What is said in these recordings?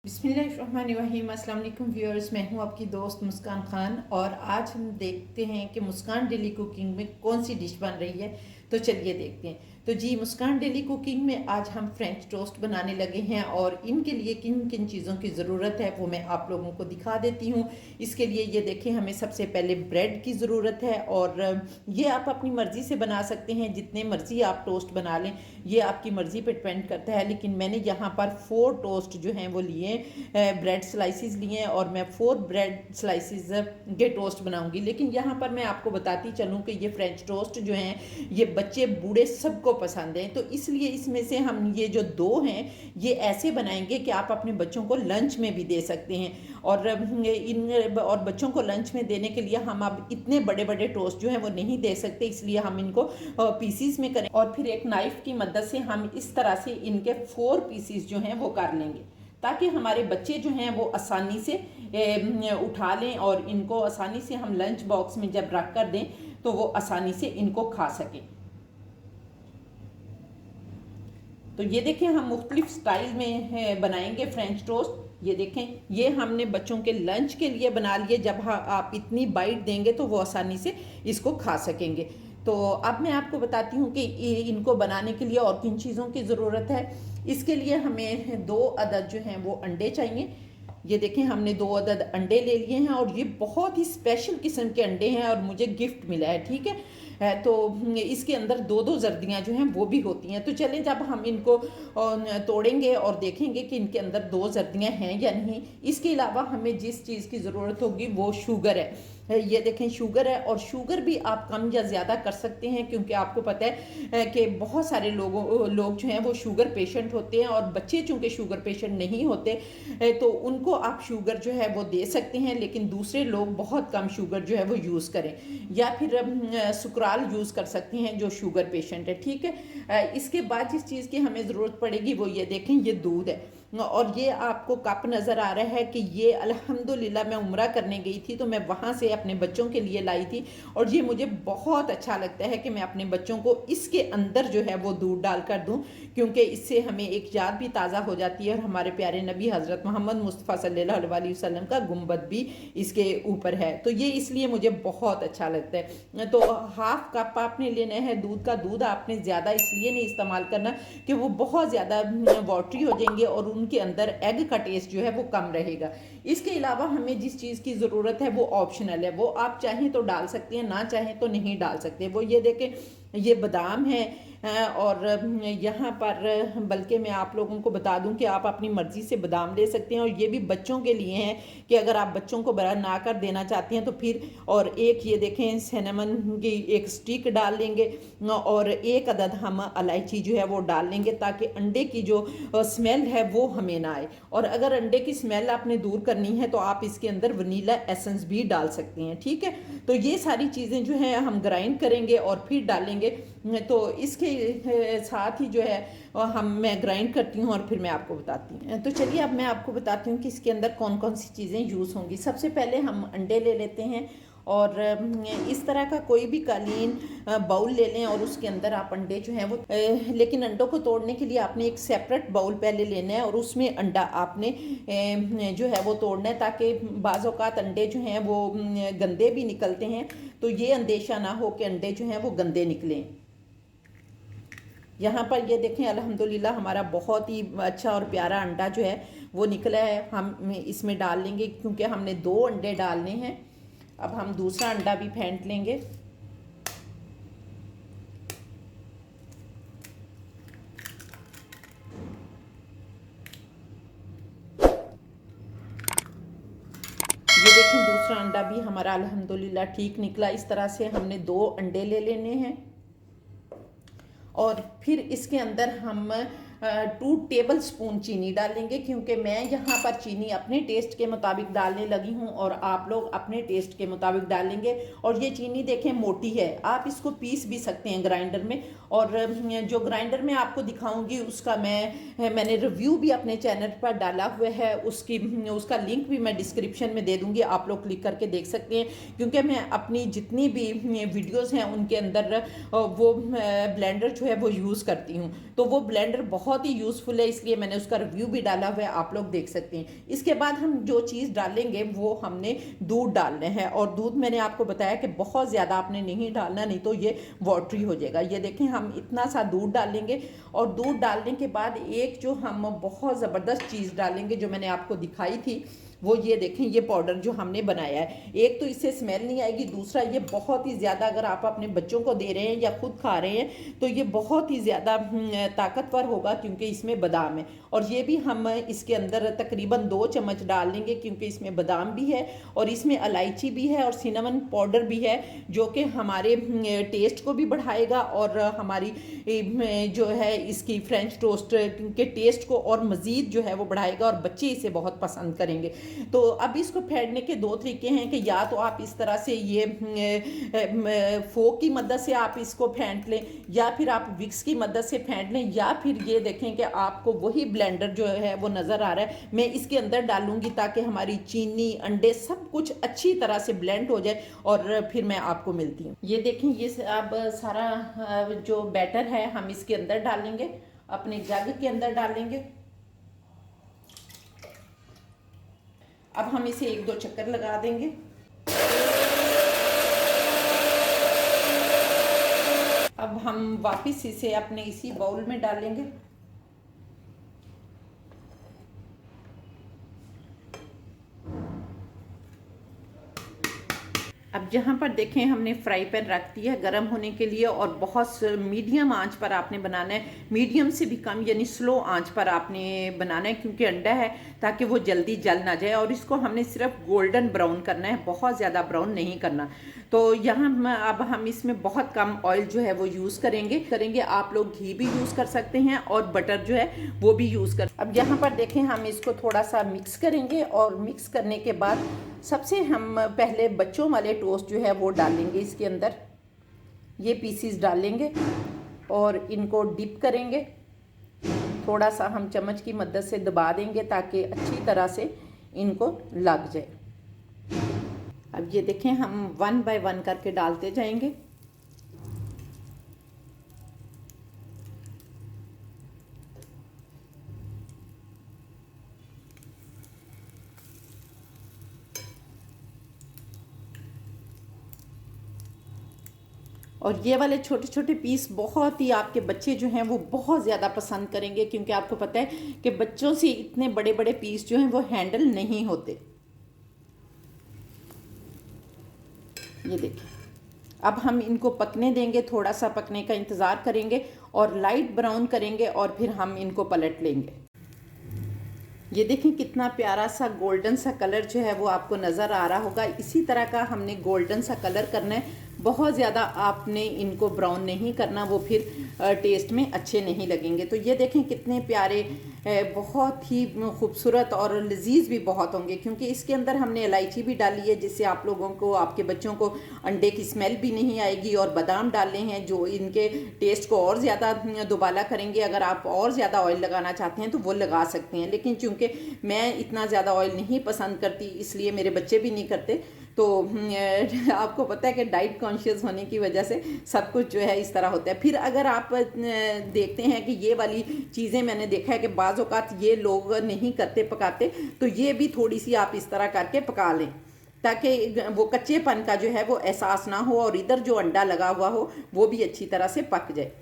बिस्मिल्लाहिर्रहमानिर्रहीम। अस्सलाम वालेकुम व्यूअर्स, मैं हूं आपकी दोस्त मुस्कान खान और आज हम देखते हैं कि मुस्कान डेली कुकिंग में कौन सी डिश बन रही है। तो चलिए देखते हैं। तो जी, मुस्कान डेली कुकिंग में आज हम फ्रेंच टोस्ट बनाने लगे हैं और इनके लिए किन किन चीज़ों की ज़रूरत है वो मैं आप लोगों को दिखा देती हूँ। इसके लिए ये देखें, हमें सबसे पहले ब्रेड की ज़रूरत है और ये आप अपनी मर्ज़ी से बना सकते हैं, जितने मर्ज़ी आप टोस्ट बना लें, ये आपकी मर्ज़ी पे डिपेंड करता है। लेकिन मैंने यहाँ पर 4 टोस्ट जो हैं वो लिए, ब्रेड स्लाइसिस लिए हैं और मैं 4 ब्रेड स्लाइसिस के टोस्ट बनाऊंगी। लेकिन यहाँ पर मैं आपको बताती चलूँ कि ये फ्रेंच टोस्ट जो हैं ये बच्चे बूढ़े सबको पसंद हैं, तो इसलिए इसमें से हम ये जो 2 हैं ये ऐसे बनाएंगे कि आप अपने बच्चों को लंच में भी दे सकते हैं। और बच्चों को लंच में देने के लिए हम अब इतने बड़े बड़े टोस्ट जो हैं वो नहीं दे सकते, इसलिए हम इनको पीसीस में करें और फिर एक नाइफ की मदद से हम इस तरह से इनके 4 पीसीस जो हैं वो कर लेंगे, ताकि हमारे बच्चे जो हैं वो आसानी से उठा लें और इनको आसानी से हम लंच बॉक्स में जब रख कर दें तो वो आसानी से इनको खा सकें। तो ये देखें, हम मुख्तलिफ स्टाइल में बनाएंगे फ्रेंच टोस्ट। ये देखें, ये हमने बच्चों के लंच के लिए बना लिए, जब आप इतनी बाइट देंगे तो वो आसानी से इसको खा सकेंगे। तो अब मैं आपको बताती हूँ कि इनको बनाने के लिए और किन चीज़ों की ज़रूरत है। इसके लिए हमें 2 अदद जो हैं वो अंडे चाहिए। ये देखें, हमने 2 अदद अंडे ले लिए हैं और ये बहुत ही स्पेशल किस्म के अंडे हैं और मुझे गिफ्ट मिला है, ठीक है। तो इसके अंदर 2 जर्दियाँ जो हैं वो भी होती हैं। तो चलें, जब हम इनको तोड़ेंगे और देखेंगे कि इनके अंदर 2 जर्दियाँ हैं या नहीं। इसके अलावा हमें जिस चीज़ की ज़रूरत होगी वो शुगर है। ये देखें, शुगर है और शुगर भी आप कम या ज़्यादा कर सकते हैं, क्योंकि आपको पता है कि बहुत सारे लोग जो हैं वो शुगर पेशेंट होते हैं और बच्चे चूँकि शुगर पेशेंट नहीं होते तो उनको आप शुगर जो है वो दे सकते हैं, लेकिन दूसरे लोग बहुत कम शुगर जो है वो यूज़ करें, या फिर सुकराल यूज़ कर सकते हैं जो शुगर पेशेंट है, ठीक है। इसके बाद जिस चीज़ की हमें ज़रूरत पड़ेगी वो ये देखें, ये दूध है और ये आपको कप नज़र आ रहा है कि ये अल्हम्दुलिल्लाह मैं उम्रा करने गई थी तो मैं वहाँ से अपने बच्चों के लिए लाई थी और ये मुझे बहुत अच्छा लगता है कि मैं अपने बच्चों को इसके अंदर जो है वो दूध डाल कर दूँ, क्योंकि इससे हमें एक याद भी ताज़ा हो जाती है और हमारे प्यारे नबी हज़रत मोहम्मद मुस्तफ़ा सल्लल्लाहु अलैहि वसल्लम का गुंबद भी इसके ऊपर है, तो ये इसलिए मुझे बहुत अच्छा लगता है। तो हाफ कप आपने लेना है दूध का। दूध आपने ज़्यादा इसलिए नहीं इस्तेमाल करना कि वो बहुत ज़्यादा वाटरी हो जाएंगे और उनके अंदर एग का टेस्ट जो है वो कम रहेगा। इसके अलावा हमें जिस चीज़ की ज़रूरत है वो ऑप्शनल है, वो आप चाहें तो डाल सकते हैं, ना चाहें तो नहीं डाल सकते। वो ये देखें, ये बादाम है और यहाँ पर बल्कि मैं आप लोगों को बता दूं कि आप अपनी मर्ज़ी से बादाम ले सकते हैं और ये भी बच्चों के लिए हैं कि अगर आप बच्चों को बड़ा ना कर देना चाहते हैं तो फिर। और एक ये देखें, सिनेमन की एक स्टिक डाल लेंगे और 1 अदद हम इलायची जो है वो डाल लेंगे, ताकि अंडे की जो स्मेल है वो हमें ना आए। और अगर अंडे की स्मेल आपने दूर करनी है तो आप इसके अंदर वनीला एसेंस भी डाल सकते हैं, ठीक है। तो ये सारी चीज़ें जो हैं हम ग्राइंड करेंगे और फिर डालेंगे। तो इसके साथ ही जो है मैं ग्राइंड करती हूँ और फिर मैं आपको बताती हूँ। तो चलिए, अब मैं आपको बताती हूँ कि इसके अंदर कौन कौन सी चीज़ें यूज़ होंगी। सबसे पहले हम अंडे ले लेते हैं और इस तरह का कोई भी कालीन बाउल ले लें और उसके अंदर आप अंडे जो हैं वो लेकिन अंडों को तोड़ने के लिए आपने एक सेपरेट बाउल पहले लेना है और उसमें अंडा आपने जो है वो तोड़ना है, ताकि बाज़ औक़ात अंडे जो हैं वो गंदे भी निकलते हैं, तो ये अंदेशा ना हो कि अंडे जो हैं वो गंदे निकलें। यहाँ पर ये देखें, अल्हम्दुलिल्लाह हमारा बहुत ही अच्छा और प्यारा अंडा जो है वो निकला है। हम इसमें डाल लेंगे, क्योंकि हमने 2 अंडे डालने हैं। अब हम दूसरा अंडा भी फेंट लेंगे। ये देखें, दूसरा अंडा भी हमारा अल्हम्दुलिल्लाह ठीक निकला। इस तरह से हमने 2 अंडे ले लेने हैं और फिर इसके अंदर हम 2 टेबल स्पून चीनी डालेंगे, क्योंकि मैं यहाँ पर चीनी अपने टेस्ट के मुताबिक डालने लगी हूँ और आप लोग अपने टेस्ट के मुताबिक डालेंगे। और ये चीनी देखें मोटी है, आप इसको पीस भी सकते हैं ग्राइंडर में और जो ग्राइंडर मैं आपको दिखाऊंगी उसका मैंने रिव्यू भी अपने चैनल पर डाला हुआ है, उसका लिंक भी मैं डिस्क्रिप्शन में दे दूंगी, आप लोग क्लिक करके देख सकते हैं। क्योंकि मैं अपनी जितनी भी वीडियोस हैं उनके अंदर वो ब्लेंडर जो है वो यूज़ करती हूँ, तो वो ब्लेंडर बहुत ही यूज़फुल है, इसलिए मैंने उसका रिव्यू भी डाला हुआ है, आप लोग देख सकते हैं। इसके बाद हम जो चीज़ डालेंगे वो हमने दूध डालने हैं, और दूध मैंने आपको बताया कि बहुत ज़्यादा आपने नहीं डालना, नहीं तो ये वाटरी हो जाएगा। ये देखें हम इतना सा दूध डालेंगे, और दूध डालने के बाद एक जो हम बहुत ज़बरदस्त चीज़ डालेंगे जो मैंने आपको दिखाई थी, वो ये देखें, ये पाउडर जो हमने बनाया है। एक तो इससे स्मेल नहीं आएगी, दूसरा ये बहुत ही ज़्यादा अगर आप अपने बच्चों को दे रहे हैं या खुद खा रहे हैं तो ये बहुत ही ज़्यादा ताकतवर होगा, क्योंकि इसमें बादाम है। और ये भी हम इसके अंदर तकरीबन 2 चम्मच डाल लेंगे, क्योंकि इसमें बादाम भी है और इसमें इलायची भी है और सिनेमन पाउडर भी है, जो कि हमारे टेस्ट को भी बढ़ाएगा और हमारी जो है इसकी फ्रेंच टोस्ट के टेस्ट को और मज़ीद जो है वो बढ़ाएगा, और बच्चे इसे बहुत पसंद करेंगे। तो अब इसको फेंटने के 2 तरीके हैं कि या तो आप इस तरह से ये फोक की मदद से आप इसको फेंट लें, या फिर आप विक्स की मदद से फेंट लें, या फिर ये देखें कि आपको वही ब्लेंडर जो है वो नज़र आ रहा है, मैं इसके अंदर डालूंगी ताकि हमारी चीनी, अंडे सब कुछ अच्छी तरह से ब्लेंड हो जाए, और फिर मैं आपको मिलती हूँ। ये देखें, ये अब सारा जो बैटर है हम इसके अंदर डालेंगे, अपने जग के अंदर डालेंगे। अब हम इसे 1-2 चक्कर लगा देंगे। अब हम वापस इसे अपने इसी बाउल में डालेंगे। अब जहाँ पर देखें हमने फ्राई पैन रख दिया है गर्म होने के लिए, और बहुत मीडियम आंच पर आपने बनाना है, मीडियम से भी कम यानी स्लो आंच पर आपने बनाना है, क्योंकि अंडा है ताकि वो जल्दी जल ना जाए। और इसको हमने सिर्फ गोल्डन ब्राउन करना है, बहुत ज़्यादा ब्राउन नहीं करना। तो यहाँ अब हम इसमें बहुत कम ऑयल जो है वो यूज़ करेंगे। आप लोग घी भी यूज़ कर सकते हैं और बटर जो है वो भी यूज़ कर। अब यहाँ पर देखें हम इसको थोड़ा सा मिक्स करेंगे, और मिक्स करने के बाद सबसे हम पहले बच्चों वाले टोस्ट जो है वो डालेंगे इसके अंदर। ये पीसीस डालेंगे और इनको डिप करेंगे, थोड़ा सा हम चम्मच की मदद से दबा देंगे ताकि अच्छी तरह से इनको लग जाए। अब ये देखें हम 1 बाय 1 करके डालते जाएंगे। और ये वाले छोटे छोटे पीस बहुत ही आपके बच्चे जो हैं वो बहुत ज़्यादा पसंद करेंगे, क्योंकि आपको पता है कि बच्चों से इतने बड़े बड़े पीस जो हैं वो हैंडल नहीं होते। ये देखिए, अब हम इनको पकने देंगे, थोड़ा सा पकने का इंतज़ार करेंगे और लाइट ब्राउन करेंगे, और फिर हम इनको पलट लेंगे। ये देखें कितना प्यारा सा गोल्डन सा कलर जो है वो आपको नज़र आ रहा होगा। इसी तरह का हमने गोल्डन सा कलर करना है, बहुत ज़्यादा आपने इनको ब्राउन नहीं करना, वो फिर टेस्ट में अच्छे नहीं लगेंगे। तो ये देखें कितने प्यारे, बहुत ही खूबसूरत और लजीज भी बहुत होंगे, क्योंकि इसके अंदर हमने इलायची भी डाली है, जिससे आप लोगों को, आपके बच्चों को अंडे की स्मेल भी नहीं आएगी, और बादाम डाले हैं जो इनके टेस्ट को और ज़्यादा दुबाला करेंगे। अगर आप और ज़्यादा ऑयल लगाना चाहते हैं तो वो लगा सकते हैं, लेकिन चूँकि मैं इतना ज़्यादा ऑयल नहीं पसंद करती, इसलिए मेरे बच्चे भी नहीं करते। तो आपको पता है कि डाइट कॉन्शियस होने की वजह से सब कुछ जो है इस तरह होता है। फिर अगर आप देखते हैं कि ये वाली चीज़ें मैंने देखा है कि बाज़ औक़ात ये लोग नहीं करते पकाते, तो ये भी थोड़ी सी आप इस तरह करके पका लें, ताकि वो कच्चेपन का जो है वो एहसास ना हो, और इधर जो अंडा लगा हुआ हो वो भी अच्छी तरह से पक जाए।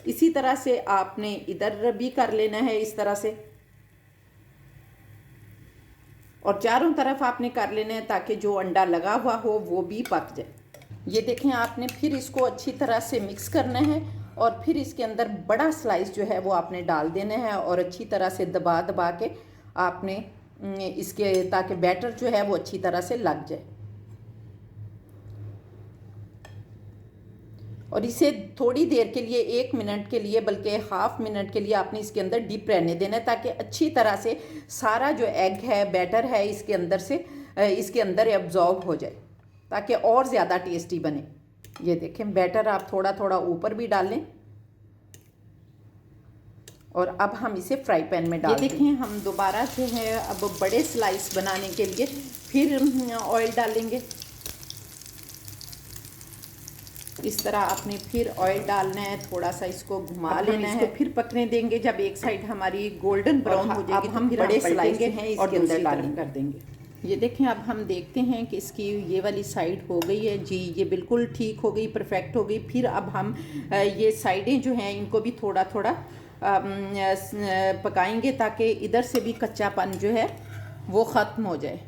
इसी तरह से आपने इधर भी कर लेना है इस तरह से, और चारों तरफ आपने कर लेना है ताकि जो अंडा लगा हुआ हो वो भी पक जाए। ये देखें, आपने फिर इसको अच्छी तरह से मिक्स करना है, और फिर इसके अंदर बड़ा स्लाइस जो है वो आपने डाल देना है, और अच्छी तरह से दबा दबा के आपने इसके, ताकि बैटर जो है वो अच्छी तरह से लग जाए। और इसे थोड़ी देर के लिए, 1 मिनट के लिए, बल्कि हाफ मिनट के लिए आपने इसके अंदर डीप रहने देना है, ताकि अच्छी तरह से सारा जो एग है, बैटर है, इसके अंदर से इसके अंदर एब्जॉर्ब हो जाए, ताकि और ज़्यादा टेस्टी बने। ये देखें, बैटर आप थोड़ा थोड़ा ऊपर भी डालें और अब हम इसे फ्राई पैन में डाल देखें। हम दोबारा जो है अब बड़े स्लाइस बनाने के लिए फिर ऑयल डालेंगे। इस तरह आपने फिर ऑयल डालना है, थोड़ा सा इसको घुमा लेना है, फिर पकने देंगे। जब एक साइड हमारी गोल्डन ब्राउन हो जाएगी तो हम बड़े स्लाइस हैं इसके अंदर डालेंगे कर देंगे। ये देखें, अब हम देखते हैं कि इसकी ये वाली साइड हो गई है जी, ये बिल्कुल ठीक हो गई, परफेक्ट हो गई। फिर अब हम ये साइडें जो हैं इनको भी थोड़ा थोड़ा पकाएंगे ताकि इधर से भी कच्चापन जो है वो ख़त्म हो जाए।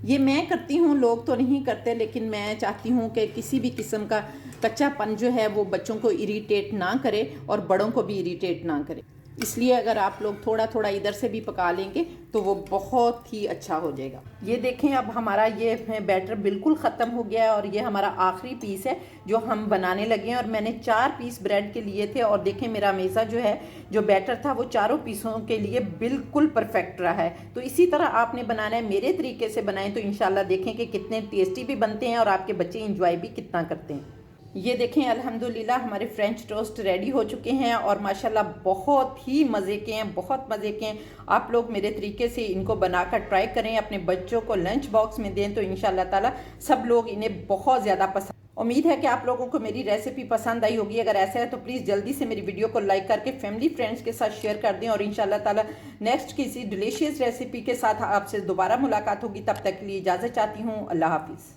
ये मैं करती हूँ, लोग तो नहीं करते, लेकिन मैं चाहती हूँ कि किसी भी किस्म का कच्चापन जो है वो बच्चों को इरिटेट ना करे और बड़ों को भी इरिटेट ना करे। इसलिए अगर आप लोग थोड़ा थोड़ा इधर से भी पका लेंगे तो वो बहुत ही अच्छा हो जाएगा। ये देखें, अब हमारा ये बैटर बिल्कुल ख़त्म हो गया है और ये हमारा आखिरी पीस है जो हम बनाने लगे हैं। और मैंने 4 पीस ब्रेड के लिए थे और देखें मेरा मेज़ा जो है, जो बैटर था वो चारों पीसों के लिए बिल्कुल परफेक्ट रहा है। तो इसी तरह आपने बनाना है, मेरे तरीके से बनाएं तो इंशाल्लाह देखें कि कितने टेस्टी भी बनते हैं और आपके बच्चे इंजॉय भी कितना करते हैं। ये देखें, अल्हम्दुलिल्लाह हमारे फ्रेंच टोस्ट रेडी हो चुके हैं और माशाल्लाह बहुत ही मज़े के हैं, बहुत मज़े के हैं। आप लोग मेरे तरीके से इनको बनाकर ट्राई करें, अपने बच्चों को लंच बॉक्स में दें तो इंशाल्लाह ताला सब लोग इन्हें बहुत ज़्यादा पसंद। उम्मीद है कि आप लोगों को मेरी रेसिपी पसंद आई होगी। अगर ऐसा है तो प्लीज़ जल्दी से मेरी वीडियो को लाइक करके फैमिली फ्रेंड्स के साथ शेयर कर दें और इंशाल्लाह ताला नेक्स्ट किसी डिलीशियस रेसिपी के साथ आपसे दोबारा मुलाकात होगी। तब तक के लिए इजाज़त चाहती हूँ। अल्लाह हाफिज़।